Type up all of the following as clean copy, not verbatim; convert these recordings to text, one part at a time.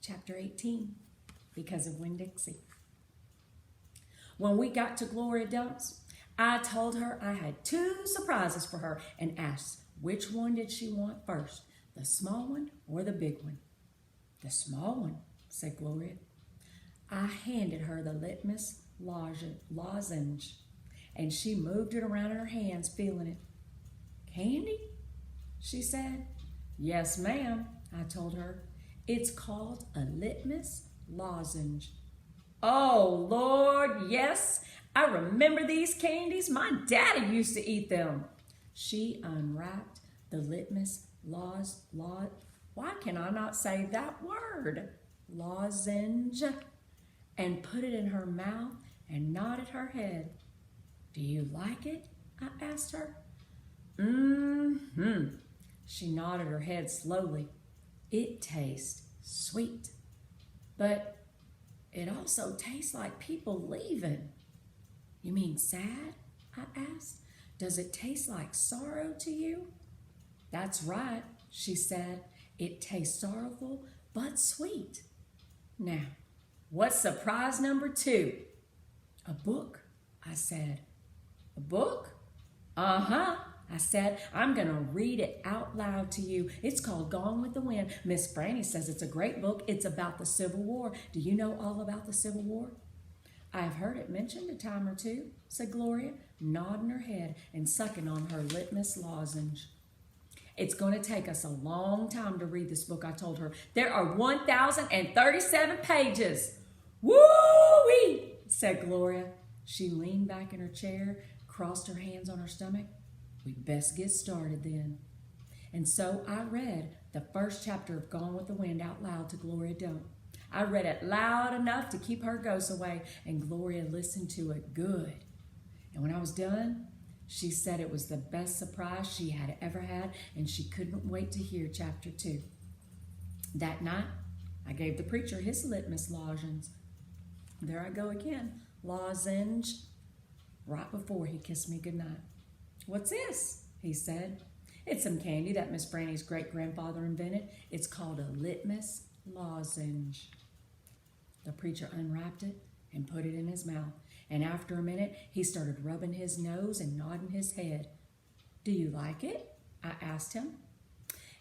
Chapter 18, Because of Winn-Dixie. When we got to Gloria Dump's, I told her I had 2 surprises for her and asked which one did she want first, the small one or the big one. The small one, said Gloria. I handed her the litmus lozenge, and she moved it around in her hands, feeling it. Candy? She said. Yes, ma'am, I told her. It's called a litmus lozenge. Oh, Lord, yes. I remember these candies. My daddy used to eat them. She unwrapped the litmus why can I not say that word? Lozenge, and put it in her mouth and nodded her head. Do you like it? I asked her. Mm-hmm. She nodded her head slowly. It tastes sweet, but it also tastes like people leaving. You mean sad? I asked. Does it taste like sorrow to you? That's right, she said. It tastes sorrowful but sweet. Now, what's surprise number 2? A book, I said. A book? Uh-huh, I said. I'm going to read it out loud to you. It's called Gone with the Wind. Miss Franny says it's a great book. It's about the Civil War. Do you know all about the Civil War? I've heard it mentioned a time or two, said Gloria, nodding her head and sucking on her litmus lozenge. It's going to take us a long time to read this book, I told her. There are 1,037 pages. Woo-wee, said Gloria. She leaned back in her chair, crossed her hands on her stomach. We'd best get started then. And so I read the first chapter of Gone with the Wind out loud to Gloria Dump. I read it loud enough to keep her ghosts away, and Gloria listened to it good. And when I was done, she said it was the best surprise she had ever had, and she couldn't wait to hear chapter 2. That night, I gave the preacher his litmus lozenge. There I go again, lozenge, right before he kissed me goodnight. What's this? He said. It's some candy that Miss Franny's great-grandfather invented. It's called a litmus lozenge. The preacher unwrapped it and put it in his mouth. And after a minute, he started rubbing his nose and nodding his head. Do you like it? I asked him.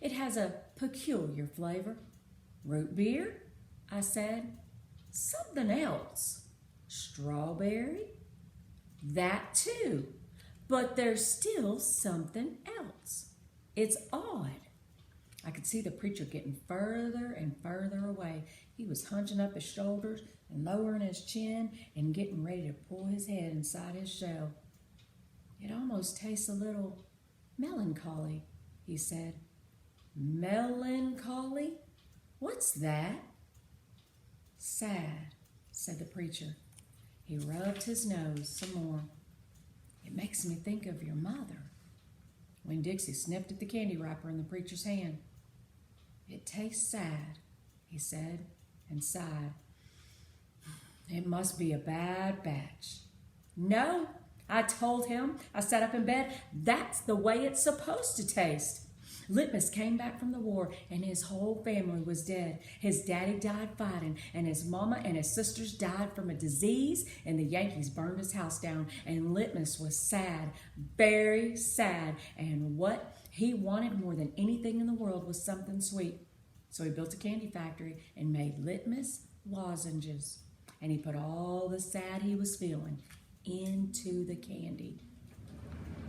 It has a peculiar flavor. Root beer? I said. Something else. Strawberry? That too. But there's still something else. It's odd. I could see the preacher getting further and further away. He was hunching up his shoulders and lowering his chin and getting ready to pull his head inside his shell. It almost tastes a little melancholy, he said. Melancholy? What's that? Sad, said the preacher. He rubbed his nose some more. It makes me think of your mother. Winn-Dixie sniffed at the candy wrapper in the preacher's hand. It tastes sad, he said, and sighed. It must be a bad batch. No, I told him. I sat up in bed. That's the way it's supposed to taste. Litmus came back from the war, and his whole family was dead. His daddy died fighting, and his mama and his sisters died from a disease, and the Yankees burned his house down, and Litmus was sad, very sad, and what he wanted more than anything in the world was something sweet. So he built a candy factory and made litmus lozenges, and he put all the sad he was feeling into the candy.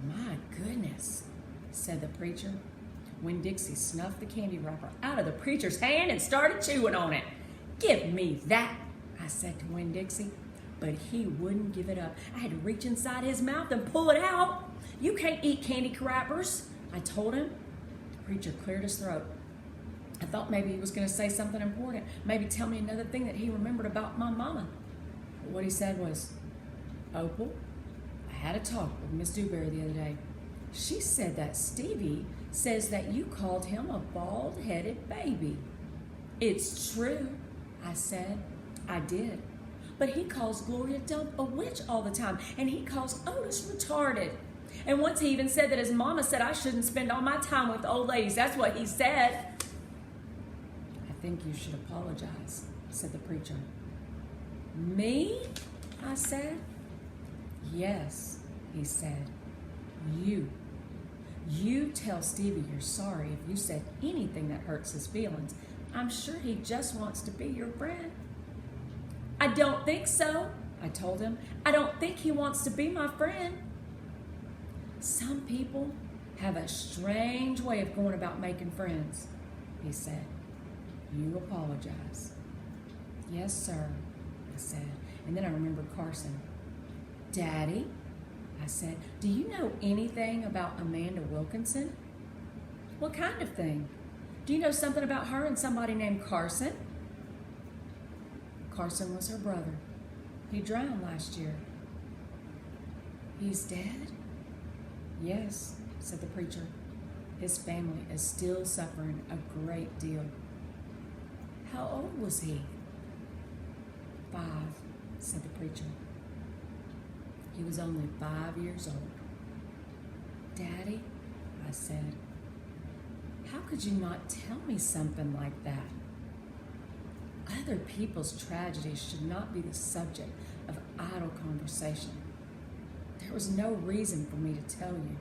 My goodness, said the preacher. Winn-Dixie snuffed the candy wrapper out of the preacher's hand and started chewing on it. Give me that, I said to Winn-Dixie, but he wouldn't give it up. I had to reach inside his mouth and pull it out. You can't eat candy wrappers, I told him. The preacher cleared his throat. I thought maybe he was going to say something important, maybe tell me another thing that he remembered about my mama. But what he said was, Opal, I had a talk with Miss Dewberry the other day. She said that Stevie says that you called him a bald-headed baby. It's true, I said. I did. But he calls Gloria Dump a witch all the time, and he calls Otis retarded. And once he even said that his mama said I shouldn't spend all my time with old ladies. That's what he said. I think you should apologize, said the preacher. Me? I said. Yes, he said. You. You tell Stevie you're sorry if you said anything that hurts his feelings. I'm sure he just wants to be your friend. I don't think so, I told him. I don't think he wants to be my friend. Some people have a strange way of going about making friends, he said. You apologize. Yes, sir, I said. And then I remembered Carson. Daddy, I said, do you know anything about Amanda Wilkinson? What kind of thing? Do you know something about her and somebody named Carson? Carson was her brother. He drowned last year. He's dead? Yes, said the preacher. His family is still suffering a great deal. How old was he? 5, said the preacher. He was only 5 years old. Daddy, I said, how could you not tell me something like that? Other people's tragedies should not be the subject of idle conversation. There was no reason for me to tell you.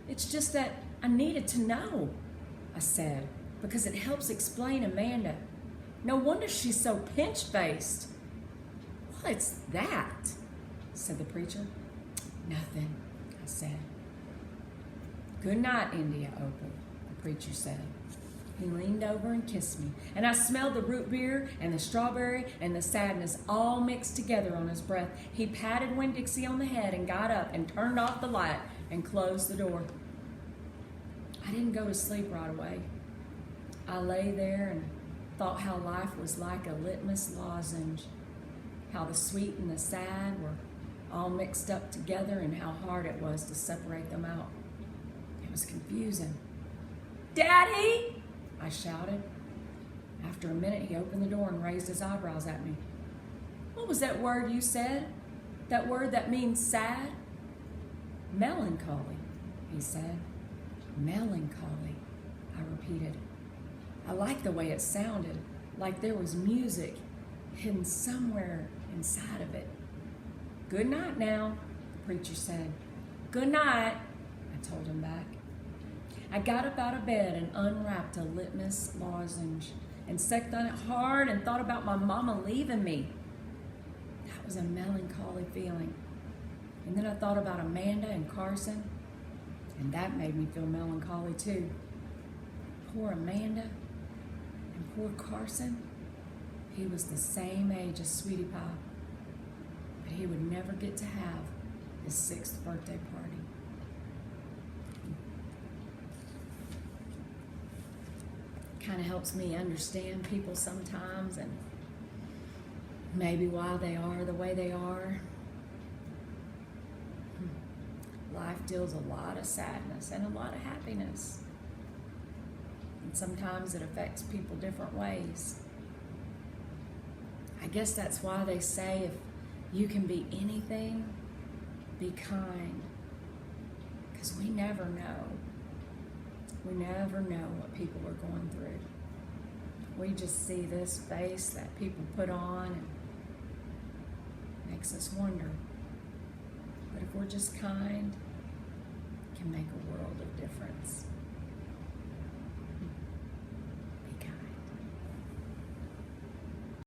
It's just that I needed to know, I said, because it helps explain Amanda. No wonder she's so pinch-faced. What's that? Said the preacher. Nothing, I said. Good night, India Opal, the preacher said. He leaned over and kissed me, and I smelled the root beer and the strawberry and the sadness all mixed together on his breath. He patted Winn-Dixie on the head and got up and turned off the light and closed the door. I didn't go to sleep right away. I lay there and thought how life was like a litmus lozenge, how the sweet and the sad were all mixed up together and how hard it was to separate them out. It was confusing. Daddy! I shouted. After a minute, he opened the door and raised his eyebrows at me. What was that word you said? That word that means sad? Melancholy, he said. Melancholy, I repeated. I liked the way it sounded, like there was music hidden somewhere inside of it. Good night now, the preacher said. Good night, I told him back. I got up out of bed and unwrapped a litmus lozenge and sucked on it hard and thought about my mama leaving me. That was a melancholy feeling. And then I thought about Amanda and Carson, and that made me feel melancholy too. Poor Amanda and poor Carson. He was the same age as Sweetie Pie, but he would never get to have his 6th birthday party. Kind of helps me understand people sometimes and maybe why they are the way they are. Life deals a lot of sadness and a lot of happiness. And sometimes it affects people different ways. I guess that's why they say if you can be anything, be kind. Because we never know. We never know what people are going through. We just see this face that people put on and makes us wonder. But if we're just kind, it can make a world of difference.